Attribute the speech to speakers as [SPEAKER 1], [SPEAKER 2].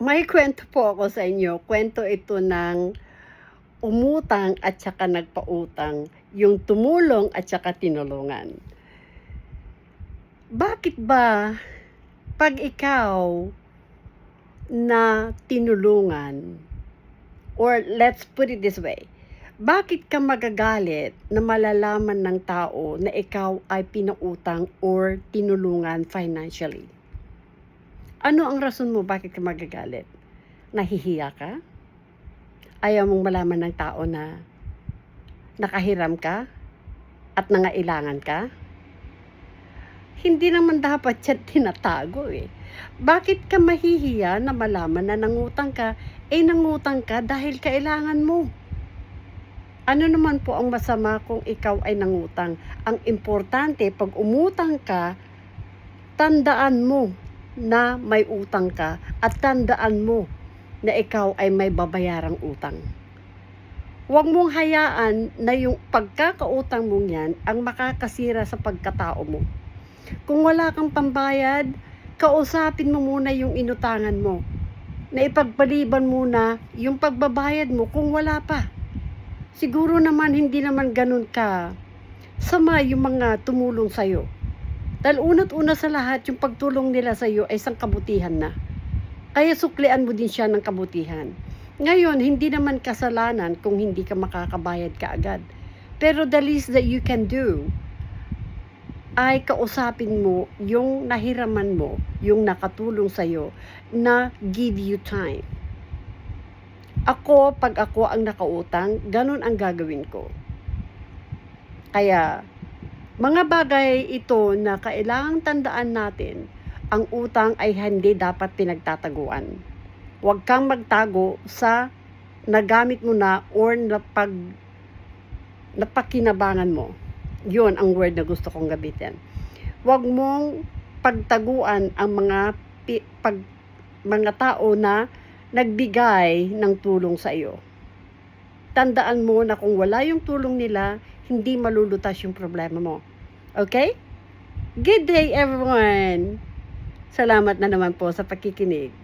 [SPEAKER 1] May kwento po ako sa inyo. Kwento ito ng umutang at saka nagpautang, yung tumulong at saka tinulungan. Bakit ba 'pag ikaw na tinulungan, or let's put it this way, bakit ka magagalit na malalaman ng tao na ikaw ay pinautang or tinulungan financially? Ano ang rason mo bakit ka magagalit? Nahihiya ka? Ayaw mong malaman ng tao na nakahiram ka at nangailangan ka? Hindi naman dapat yan tinatago eh. Bakit ka mahihiya na malaman na nangutang ka? Nangutang ka dahil kailangan mo. Ano naman po ang masama kung ikaw ay nangutang? Ang importante, pag umutang ka, tandaan mo na may utang ka at tandaan mo na ikaw ay may babayarang utang. Huwag mong hayaan na yung pagkakautang mong yan ang makakasira sa pagkatao mo. Kung wala kang pambayad, kausapin mo muna yung inutangan mo. Na ipagpaliban muna yung pagbabayad mo kung wala pa. Siguro naman hindi naman ganun ka sama yung mga tumulong sa'yo. Dahil una't-una sa lahat, yung pagtulong nila sa'yo ay isang kabutihan na. Kaya suklian mo din siya ng kabutihan. Ngayon, hindi naman kasalanan kung hindi ka makakabayad kaagad. Pero the least that you can do ay kausapin mo yung nahiraman mo, yung nakatulong sa'yo, na give you time. Ako, pag ako ang nakautang, ganun ang gagawin ko. Kaya, mga bagay ito na kailangang tandaan natin, ang utang ay hindi dapat pinagtataguan. Huwag kang magtago sa nagamit mo na or napakinabangan mo. Yun ang word na gusto kong gamitin. Huwag mong pagtaguan ang mga tao na nagbigay ng tulong sa iyo. Tandaan mo na kung wala yung tulong nila, hindi malulutas yung problema mo. Okay? Good day everyone! Salamat na naman po sa pakikinig.